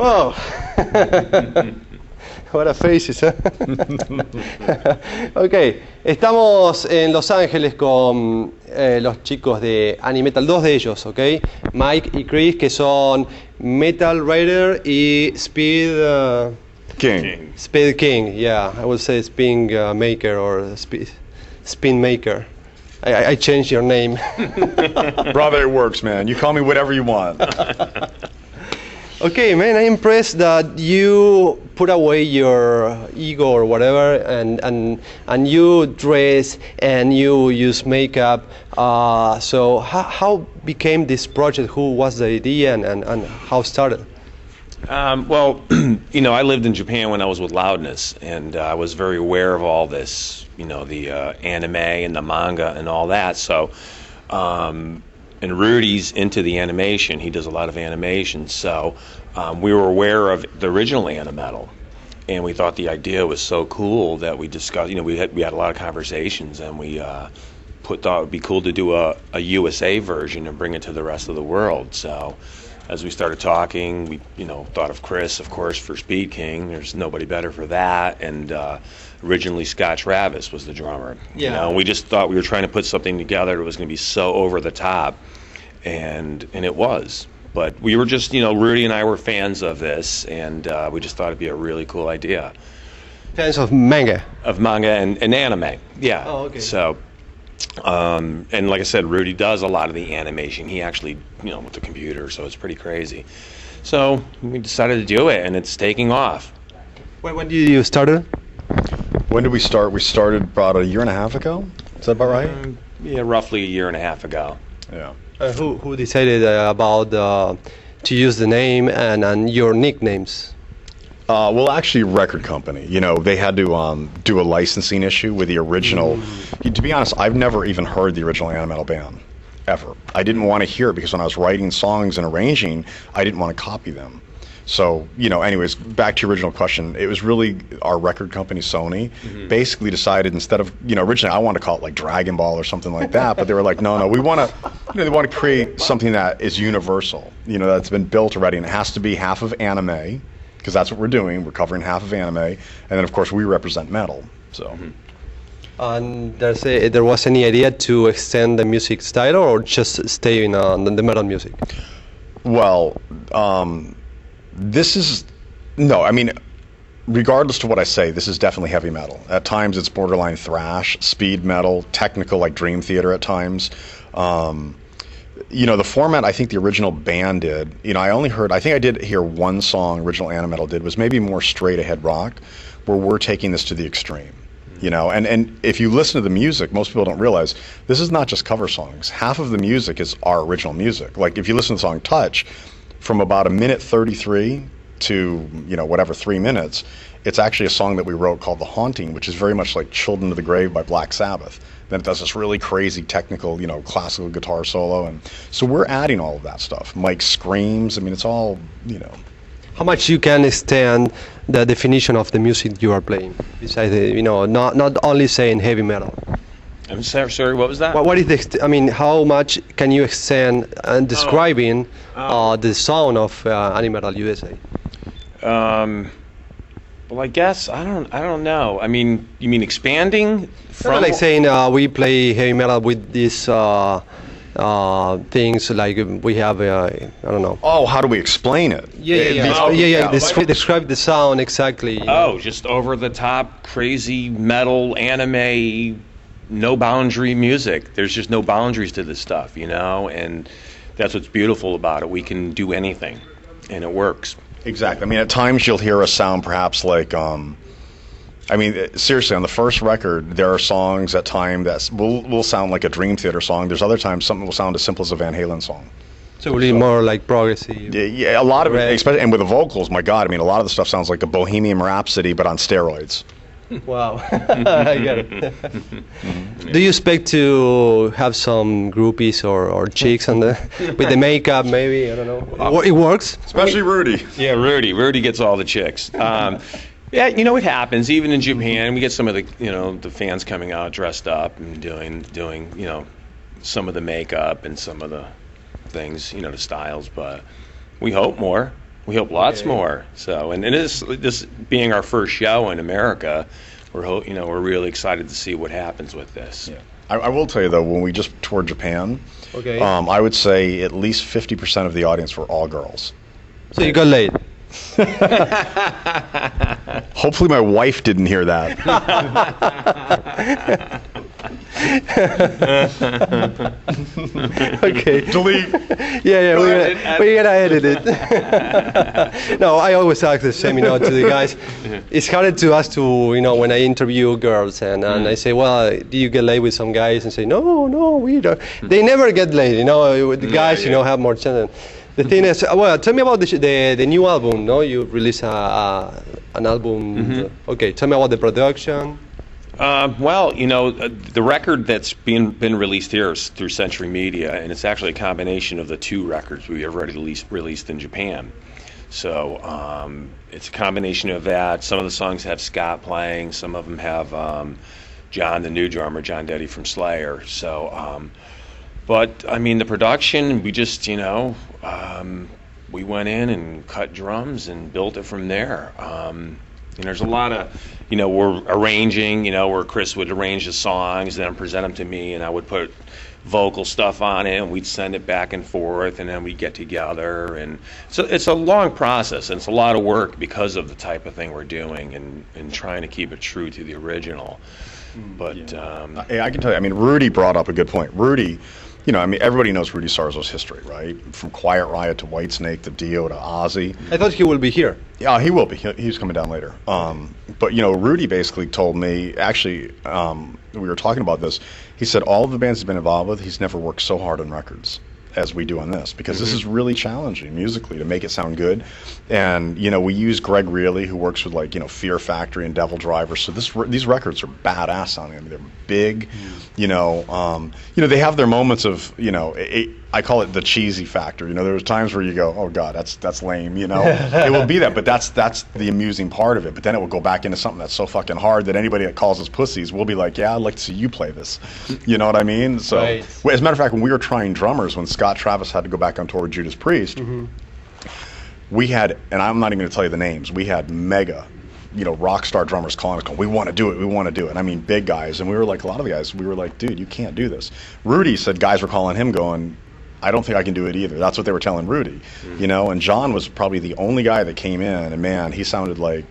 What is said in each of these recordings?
Wow. What a faces, ¿eh? Ok, estamos en Los Ángeles con los chicos de Animetal, dos de ellos, ok, Mike y Chris, que son Metal Rider y Speed King. Speed King, yeah, I would say Spin Maker or Spin Maker. I changed your name. Brother, it works, man. You call me whatever you want. Okay, man, I'm impressed that you put away your ego or whatever, and you dress and you use makeup. So how became this project? Who was the idea and how started? Well, you know, I lived in Japan when I was with Loudness, and I was very aware of all this, you know, the anime and the manga and all that. So, and Rudy's into the animation. He does a lot of animation. So we were aware of the original Animetal, and we thought the idea was so cool that we discussed, you know, we had a lot of conversations, and we thought it would be cool to do a USA version and bring it to the rest of the world. So as we started talking, we, you know, thought of Chris, of course, for Speed King. There's nobody better for that. And originally Scott Travis was the drummer. Yeah. You know, we just thought we were trying to put something together that was going to be so over the top, and it was. But we were just, you know, Rudy and I were fans of this, and we just thought it'd be a really cool idea. Fans of manga? Of manga and anime, yeah. Oh, okay. So, and like I said, Rudy does a lot of the animation. He actually, you know, with the computer, so it's pretty crazy. So we decided to do it, and it's taking off. When did you start it? When did we start? We started about a year and a half ago. Is that about right? Yeah, roughly a year and a half ago. Yeah. Who decided about to use the name and your nicknames? Well, actually, record company. You know, they had to do a licensing issue with the original. To be honest, I've never even heard the original Animetal band, ever. I didn't want to hear it because when I was writing songs and arranging, I didn't want to copy them. So, you know, anyways, back to your original question, it was really our record company, Sony, basically decided instead of, you know, originally I wanted to call it like Dragon Ball or something like that, but they were like, no, we want to, you know, they want to create something that is universal, you know, that's been built already, and it has to be half of anime, because that's what we're doing. We're covering half of anime, and then of course we represent metal. So, And there was any idea to extend the music style or just stay in the metal music? well, this is no. I mean, regardless to what I say, this is definitely heavy metal. At times, it's borderline thrash, speed metal, technical like Dream Theater at times. You know, the format I think the original band did, you know, I think I did hear one song original Animetal did was maybe more straight ahead rock, where we're taking this to the extreme. You know, and if you listen to the music, most people don't realize this is not just cover songs. Half of the music is our original music. Like if you listen to the song Touch, from about a minute 33 to, you know, whatever, 3 minutes, it's actually a song that we wrote called The Haunting, which is very much like Children of the Grave by Black Sabbath. Then it does this really crazy technical, you know, classical guitar solo. And so we're adding all of that stuff. Mike screams. I mean, it's all, you know. How much you can extend the definition of the music you are playing? Besides, you know, not only saying heavy metal. I'm sorry, what was that? What is the? I mean, how much can you extend and describing the sound of Animetal USA? Well, I guess I don't know. I mean, you mean expanding from Like saying we play heavy metal with these things like we have I don't know. Oh, how do we explain it? Describe the sound exactly. Oh, just over the top, crazy metal, anime, no boundary music. There's just no boundaries to this stuff, you know, and that's what's beautiful about it. We can do anything, and it works. Exactly. I mean, at times you'll hear a sound perhaps like, I mean, seriously, on the first record, there are songs at time that will sound like a Dream Theater song. There's other times something will sound as simple as a Van Halen song. So really more like progressive. Yeah, a lot of it, especially, and with the vocals, my God, I mean, a lot of the stuff sounds like a Bohemian Rhapsody, but on steroids. Wow, I get it. Do you expect to have some groupies or chicks on with the makeup? Maybe, I don't know. It works. Especially Rudy. Yeah, Rudy gets all the chicks. Yeah, you know, it happens. Even in Japan, we get some of the, you know, the fans coming out dressed up and doing, you know, some of the makeup and some of the things, you know, the styles. But we hope more. We hope lots more. So, and this being our first show in America, we're really excited to see what happens with this. Yeah. I will tell you though, when we just toured Japan, Okay. I would say at least 50% of the audience were all girls. So you got laid. Hopefully my wife didn't hear that. Okay. Delete. Yeah, we're gonna edit it. No, I always ask the same, to the guys. It's harder to ask to, when I interview girls and I say, well, do you get laid with some guys? And say, no, we don't. They never get laid, The guys, have more chance. The thing is, well, tell me about the new album. No, you released an album. Okay, tell me about the production. Well, the record that's been released here is through Century Media, and it's actually a combination of the two records we have already released in Japan. So it's a combination of that. Some of the songs have Scott playing. Some of them have John, the new drummer, John Deddy from Slayer. So, but I mean, the production, we just, we went in and cut drums and built it from there. There's a lot of, we're arranging, where Chris would arrange the songs, then present them to me, and I would put vocal stuff on it, and we'd send it back and forth, and then we'd get together. And so it's a long process, and it's a lot of work because of the type of thing we're doing and trying to keep it true to the original. But I can tell you, Rudy brought up a good point. Rudy, everybody knows Rudy Sarzo's history, right? From Quiet Riot to Whitesnake to Dio to Ozzy. I thought he will be here. Yeah, he will be. He's coming down later. But Rudy basically told me, actually, we were talking about this. He said all of the bands he's been involved with, he's never worked so hard on records as we do on this, because this is really challenging musically to make it sound good. And we use Greg Reilly, who works with Fear Factory and Devil Driver. So these records are badass sounding. They're big. They have their moments of I call it the cheesy factor. There's times where you go, oh god, that's lame. It will be that, but that's the amusing part of it. But then it will go back into something that's so fucking hard that anybody that calls us pussies will be like, yeah, I'd like to see you play this. You know what I mean? So, right. As a matter of fact, when we were trying drummers, when Scott Travis had to go back on tour with Judas Priest, we had, and I'm not even going to tell you the names, we had mega, rock star drummers calling us, going, we want to do it. Big guys. And we were like, a lot of the guys, we were like, dude, you can't do this. Rudy said guys were calling him going, I don't think I can do it either. That's what they were telling Rudy, and John was probably the only guy that came in, and man, he sounded like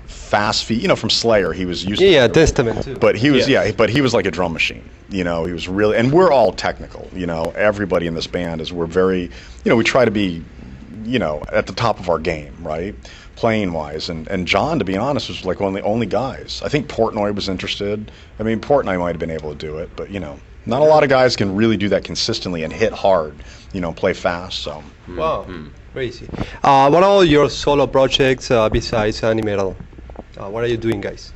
Fast Feet, from Slayer. He was used to Testament too. But he was, but he was like a drum machine, he was really, and we're all technical, everybody in this band we're very, we try to be, at the top of our game, right? Playing wise, and John, to be honest, was like one of the only guys. I think Portnoy was interested. Portnoy might have been able to do it, but not a lot of guys can really do that consistently and hit hard, play fast. So. Wow, crazy. What are your solo projects besides Animetal? What are you doing, guys?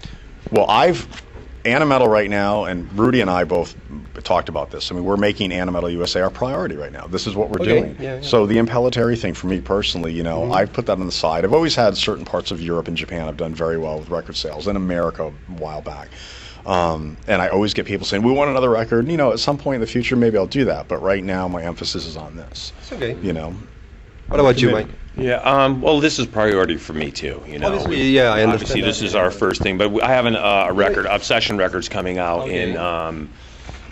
Well, Animetal right now, and Rudy and I both talked about this. We're making Animetal USA our priority right now. This is what we're doing. Yeah. So the Impelliteri thing for me personally, I've put that on the side. I've always had certain parts of Europe and Japan I've done very well with record sales. In America a while back. And I always get people saying, we want another record. At some point in the future, maybe I'll do that. But right now, my emphasis is on this. It's okay. What about you, Mike? Yeah, well, this is priority for me too. Obviously, I understand. Obviously, this is our first thing, but I have a record, Obsession Records, coming out in,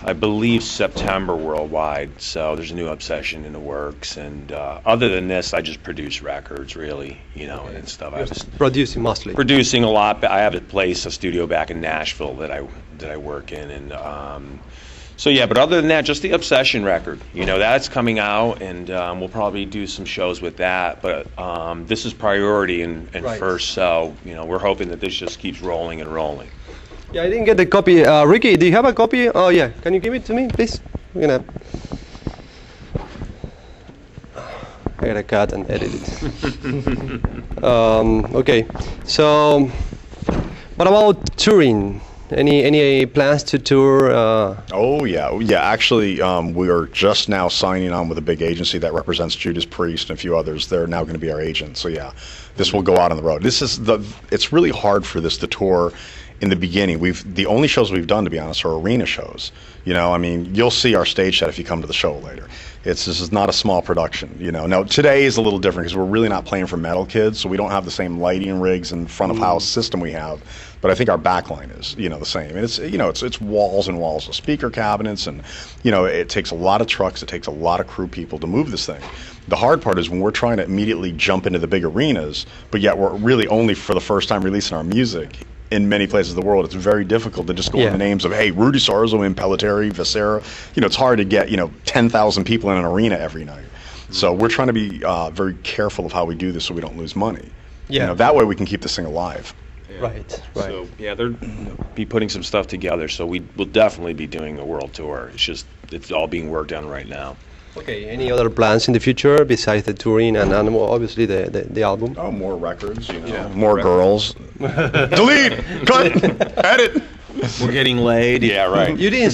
I believe, September worldwide. So there's a new Obsession in the works, and other than this, I just produce records, really, and stuff. I just producing mostly. Producing a lot. I have a studio back in Nashville that I work in, and. So yeah, but other than that, just the Obsession record, that's coming out, and we'll probably do some shows with that. But this is priority and right. First, so we're hoping that this just keeps rolling and rolling. Yeah, I didn't get the copy. Ricky, do you have a copy? Oh yeah, can you give it to me, please? I gotta cut and edit it. Okay, so what about touring? Any plans to tour? Oh yeah. Actually, we are just now signing on with a big agency that represents Judas Priest and a few others. They're now going to be our agent. So yeah, this will go out on the road. It's really hard for this to tour in the beginning. The only shows we've done, to be honest, are arena shows. You know, I mean, you'll see our stage set if you come to the show later. This is not a small production, you know. Now, today is a little different because we're really not playing for metal kids, so we don't have the same lighting rigs and front of house system we have. But I think our backline is, you know, the same. And it's, you know, it's walls and walls of speaker cabinets, and, you know, it takes a lot of trucks, it takes a lot of crew people to move this thing. The hard part is when we're trying to immediately jump into the big arenas, but yet we're really only for the first time releasing our music in many places of the world. It's very difficult to just go on the names of, hey, Rudy Sarzo, Impelliteri, Vescera. You know, it's hard to get, you know, 10,000 people in an arena every night. So we're trying to be very careful of how we do this so we don't lose money. Yeah. You know, that way we can keep this thing alive. Yeah. Right. So yeah, they'll be putting some stuff together. So we will definitely be doing a world tour. It's all being worked on right now. Okay. Any other plans in the future besides the touring and obviously the album? Oh, more records. You know, more girls. Delete. Cut. Edit. We're getting laid. Yeah, right. You didn't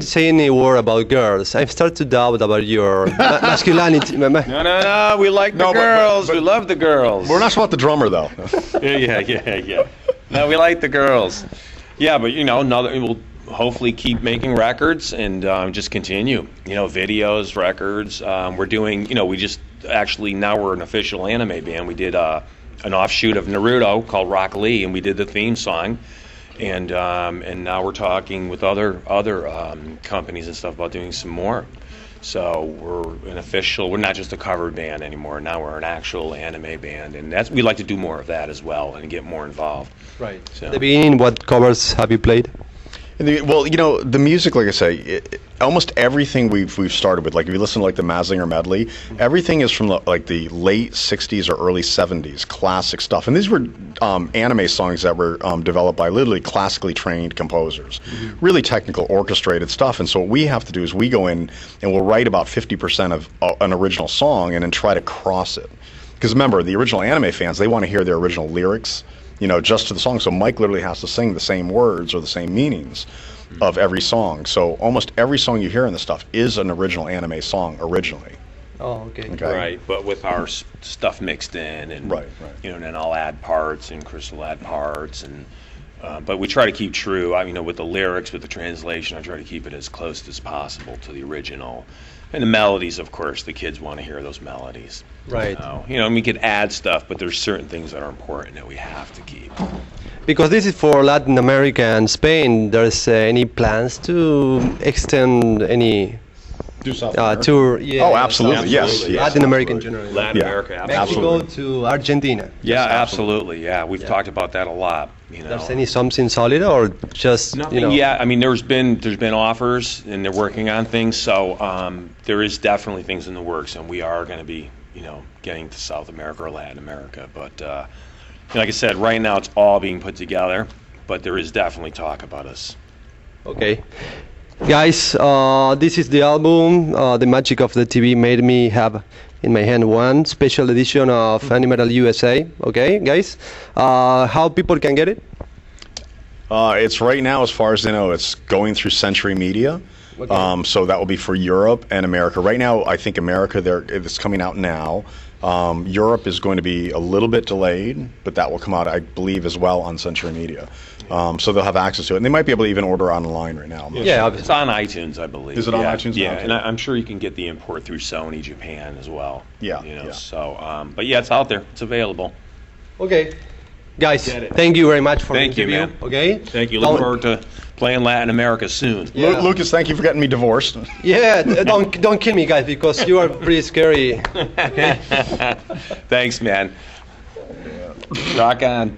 say any word about girls. I've started to doubt about your masculinity. No. We like the girls. But we love the girls. We're not about the drummer, though. Yeah. No, we like the girls. Yeah, but you know, we'll hopefully keep making records and just continue. You know, videos, records. We're doing. You know, we just actually now we're an official anime band. We did an offshoot of Naruto called Rock Lee, and we did the theme song. And now we're talking with other companies and stuff about doing some more. So we're not just a cover band anymore. Now we're an actual anime band, and we'd like to do more of that as well and get more involved. Right. So. At the beginning, what covers have you played? Well, you know, the music, like I say, almost everything we've started with, like if you listen to like the Mazinger medley, everything is from the late 60s or early 70s, classic stuff. And these were anime songs that were developed by literally classically trained composers, really technical, orchestrated stuff. And so what we have to do is we go in and we'll write about 50% of an original song and then try to cross it. Because remember, the original anime fans, they want to hear their original lyrics, you know, just to the song. So Mike literally has to sing the same words or the same meanings of every song. So almost every song you hear in this stuff is an original anime song originally. Oh, okay. Right, but with our stuff mixed in, and you know, and then I'll add parts, and Chris will add parts, and but we try to keep true. You know, with the lyrics, with the translation, I try to keep it as close as possible to the original. And the melodies, of course, the kids want to hear those melodies. Right. You know, and we could add stuff, but there's certain things that are important that we have to keep. Because this is for Latin America and Spain, there's any plans to extend any tour? Yeah, oh, absolutely. Yes. Latin America in general. Latin America, absolutely. Mexico to Argentina. Yeah, absolutely. Yeah, we've talked about that a lot. You know, there's something solid or just nothing? You know? Yeah, I mean, there's been offers and they're working on things. So there is definitely things in the works, and we are going to be, you know, getting to South America or Latin America. But like I said, right now it's all being put together, but there is definitely talk about us. Okay. Guys, this is the album. The magic of the TV made me have in my hand one special edition of Animetal USA. Okay, guys, how people can get it? It's right now, as far as I know, it's going through Century Media. Okay. So that will be for Europe and America. Right now, I think America, it's coming out now. Europe is going to be a little bit delayed, but that will come out, I believe, as well on Century Media. So they'll have access to it. And they might be able to even order online right now. Yeah, it's on iTunes, I believe. Is it on iTunes? Yeah, and I'm sure you can get the import through Sony Japan as well. Yeah. You know, so, but yeah, it's out there. It's available. Okay. Guys, thank you very much for the interview. Thank you, man. Okay? Thank you. Look forward to playing Latin America soon. Yeah. Lucas, thank you for getting me divorced. Yeah, don't kill me, guys, because you are pretty scary. Okay? Thanks, man. Rock on.